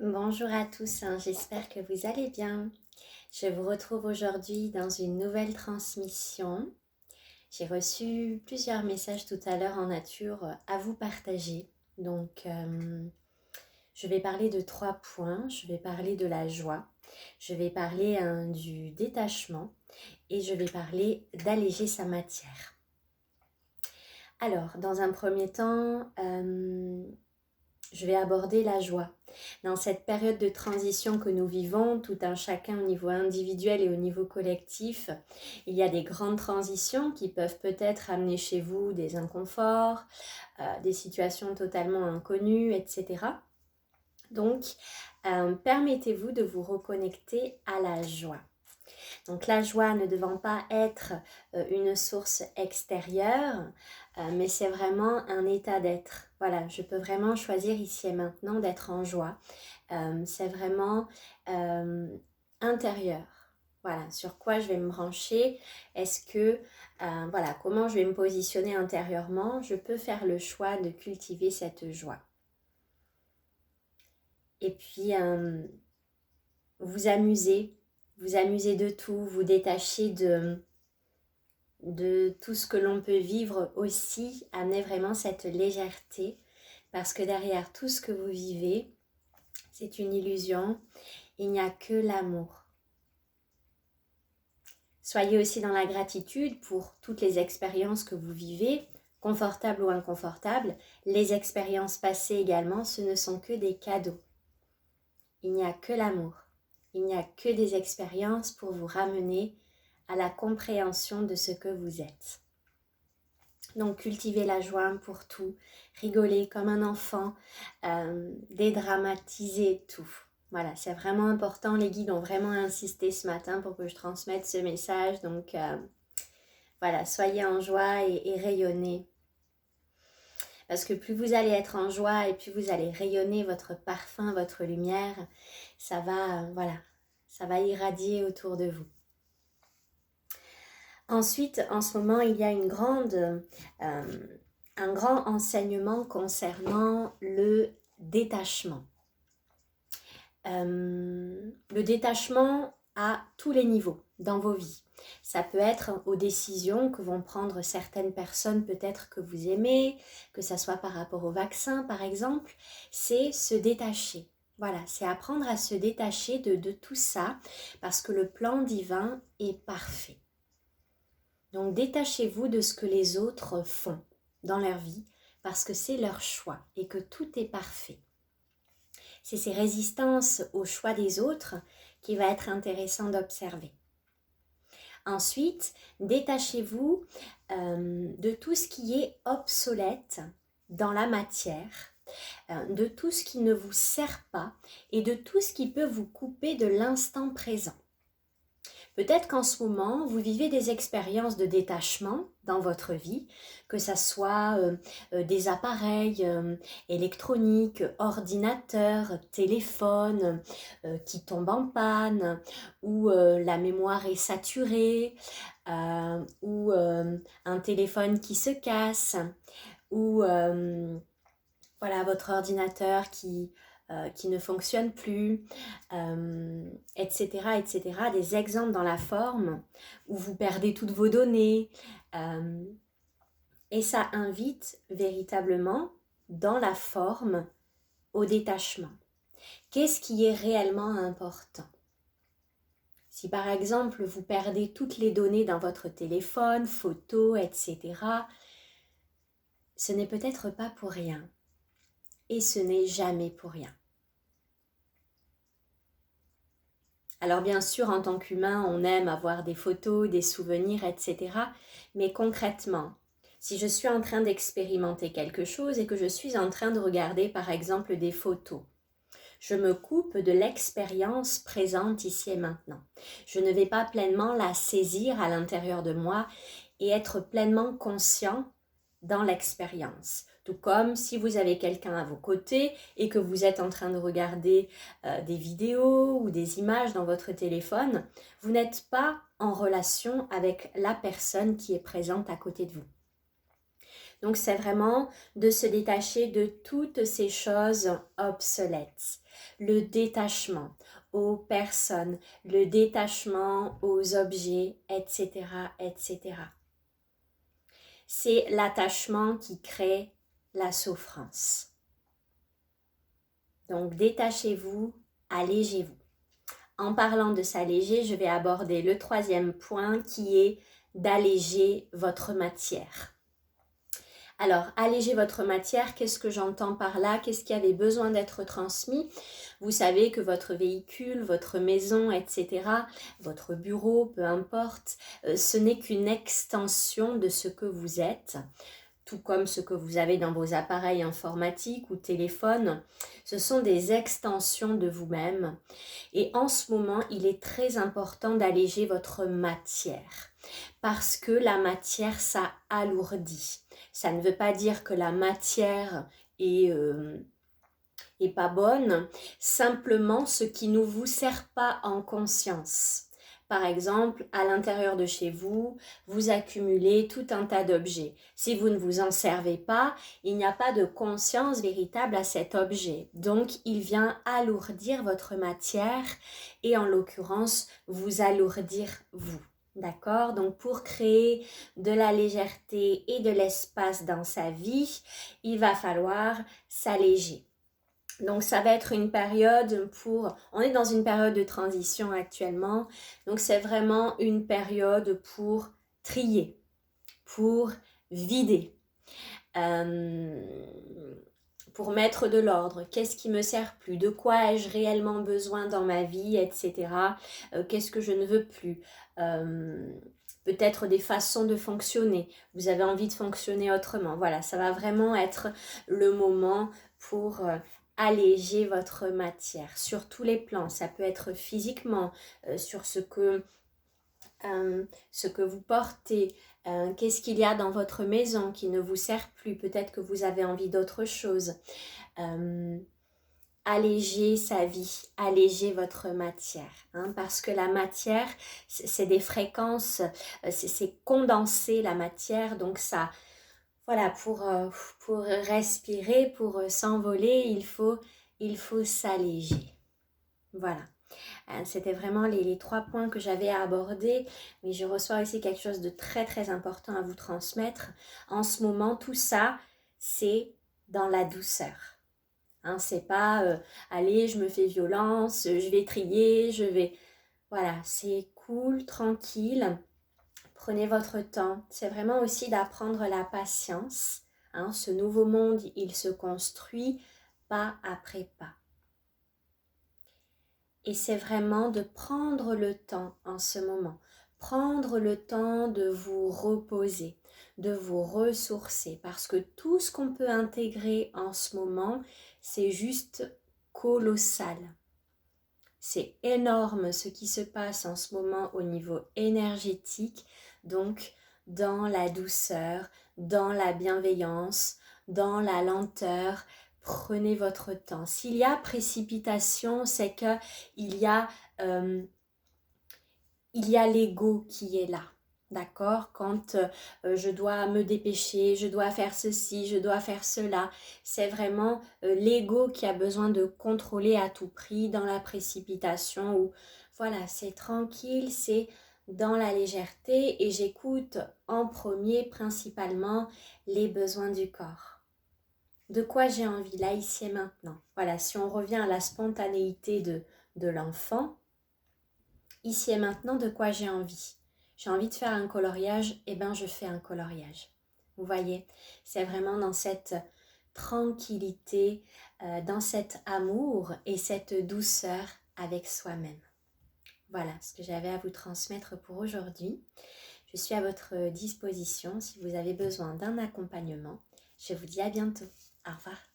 Bonjour à tous, j'espère que vous allez bien. Je vous retrouve aujourd'hui dans une nouvelle transmission. J'ai reçu plusieurs messages tout à l'heure en nature à vous partager. Donc, je vais parler de 3 points. Je vais parler de la joie, je vais parler du détachement et je vais parler d'alléger sa matière. Alors, dans un premier temps, je vais aborder la joie. Dans cette période de transition que nous vivons, tout un chacun au niveau individuel et au niveau collectif, il y a des grandes transitions qui peuvent peut-être amener chez vous des inconforts, des situations totalement inconnues, etc. Donc, permettez-vous de vous reconnecter à la joie. Donc la joie ne devant pas être une source extérieure, mais c'est vraiment un état d'être. Voilà, je peux vraiment choisir ici et maintenant d'être en joie. C'est vraiment intérieur. Voilà, sur quoi je vais me brancher. Est-ce que, voilà, comment je vais me positionner intérieurement. Je peux faire le choix de cultiver cette joie. Et puis, vous amuser de tout, vous détacher de tout ce que l'on peut vivre aussi, amener vraiment cette légèreté, parce que derrière tout ce que vous vivez, c'est une illusion, il n'y a que l'amour. Soyez aussi dans la gratitude pour toutes les expériences que vous vivez, confortables ou inconfortables, les expériences passées également, ce ne sont que des cadeaux. Il n'y a que l'amour, il n'y a que des expériences pour vous ramener à la compréhension de ce que vous êtes. Donc cultivez la joie pour tout, rigolez comme un enfant, dédramatisez tout. Voilà, c'est vraiment important, les guides ont vraiment insisté ce matin pour que je transmette ce message. Donc voilà, soyez en joie et rayonnez. Parce que plus vous allez être en joie et plus vous allez rayonner votre parfum, votre lumière, ça va, voilà, ça va irradier autour de vous. Ensuite, en ce moment, il y a un grand enseignement concernant le détachement. Le détachement à tous les niveaux dans vos vies. Ça peut être aux décisions que vont prendre certaines personnes peut-être que vous aimez, que ça soit par rapport au vaccin par exemple, c'est se détacher. Voilà, c'est apprendre à se détacher de tout ça parce que le plan divin est parfait. Donc détachez-vous de ce que les autres font dans leur vie parce que c'est leur choix et que tout est parfait. C'est ces résistances au choix des autres qui va être intéressant d'observer. Ensuite, détachez-vous de tout ce qui est obsolète dans la matière, de tout ce qui ne vous sert pas et de tout ce qui peut vous couper de l'instant présent. Peut-être qu'en ce moment, vous vivez des expériences de détachement dans votre vie, que ce soit des appareils électroniques, ordinateurs, téléphones qui tombent en panne, ou la mémoire est saturée, ou un téléphone qui se casse, ou voilà, votre ordinateur qui ne fonctionne plus, etc., etc. Des exemples dans la forme où vous perdez toutes vos données. Et ça invite véritablement dans la forme au détachement. Qu'est-ce qui est réellement important ? Si par exemple vous perdez toutes les données dans votre téléphone, photos, etc., ce n'est peut-être pas pour rien. Et ce n'est jamais pour rien. Alors bien sûr, en tant qu'humain, on aime avoir des photos, des souvenirs, etc. Mais concrètement, si je suis en train d'expérimenter quelque chose et que je suis en train de regarder par exemple des photos, je me coupe de l'expérience présente ici et maintenant. Je ne vais pas pleinement la saisir à l'intérieur de moi et être pleinement conscient dans l'expérience. Tout comme si vous avez quelqu'un à vos côtés et que vous êtes en train de regarder des vidéos ou des images dans votre téléphone, vous n'êtes pas en relation avec la personne qui est présente à côté de vous. Donc c'est vraiment de se détacher de toutes ces choses obsolètes. Le détachement aux personnes, le détachement aux objets, etc., etc. C'est l'attachement qui crée la souffrance. Donc détachez-vous, allégez-vous. En parlant de s'alléger, je vais aborder le troisième point qui est d'alléger votre matière. Alors, alléger votre matière, qu'est-ce que j'entends par là? Qu'est-ce qui avait besoin d'être transmis? Vous savez que votre véhicule, votre maison, etc., votre bureau, peu importe, ce n'est qu'une extension de ce que vous êtes, tout comme ce que vous avez dans vos appareils informatiques ou téléphones. Ce sont des extensions de vous-même. Et en ce moment, il est très important d'alléger votre matière. Parce que la matière, ça alourdit. Ça ne veut pas dire que la matière est pas bonne, simplement ce qui ne vous sert pas en conscience. Par exemple, à l'intérieur de chez vous, vous accumulez tout un tas d'objets. Si vous ne vous en servez pas, il n'y a pas de conscience véritable à cet objet. Donc, il vient alourdir votre matière et en l'occurrence, vous alourdir vous. D'accord? Donc, pour créer de la légèreté et de l'espace dans sa vie, il va falloir s'alléger. Donc ça va être une période on est dans une période de transition actuellement, donc c'est vraiment une période pour trier, pour vider, pour mettre de l'ordre. Qu'est-ce qui me sert plus? De quoi ai-je réellement besoin dans ma vie, etc. Qu'est-ce que je ne veux plus? Peut-être des façons de fonctionner. Vous avez envie de fonctionner autrement. Voilà, ça va vraiment être le moment pour alléger votre matière sur tous les plans. Ça peut être physiquement, sur ce que vous portez, qu'est-ce qu'il y a dans votre maison qui ne vous sert plus. Peut-être que vous avez envie d'autre chose. Alléger sa vie, alléger votre matière, hein, parce que la matière, c'est des fréquences, c'est condenser la matière, donc ça, voilà, pour respirer, pour s'envoler, il faut s'alléger. Voilà. C'était vraiment les 3 points que j'avais à aborder, mais je reçois aussi quelque chose de très très important à vous transmettre. En ce moment, tout ça, c'est dans la douceur. Hein, c'est pas allez, je me fais violence, je vais trier, Voilà, c'est cool, tranquille. Prenez votre temps. C'est vraiment aussi d'apprendre la patience. Hein, ce nouveau monde, il se construit pas après pas. Et c'est vraiment de prendre le temps en ce moment. Prendre le temps de vous reposer, de vous ressourcer. Parce que tout ce qu'on peut intégrer en ce moment, c'est juste colossal. C'est énorme ce qui se passe en ce moment au niveau énergétique. Donc, dans la douceur, dans la bienveillance, dans la lenteur, prenez votre temps. S'il y a précipitation, c'est que il y a l'ego qui est là. D'accord? Quand je dois me dépêcher, je dois faire ceci, je dois faire cela. C'est vraiment l'ego qui a besoin de contrôler à tout prix dans la précipitation. Ou voilà, c'est tranquille, c'est dans la légèreté et j'écoute en premier principalement les besoins du corps. De quoi j'ai envie là, ici et maintenant. Voilà, si on revient à la spontanéité de l'enfant, ici et maintenant, de quoi j'ai envie? J'ai envie de faire un coloriage, et ben je fais un coloriage. Vous voyez, c'est vraiment dans cette tranquillité, dans cet amour et cette douceur avec soi-même. Voilà ce que j'avais à vous transmettre pour aujourd'hui. Je suis à votre disposition si vous avez besoin d'un accompagnement. Je vous dis à bientôt. Au revoir.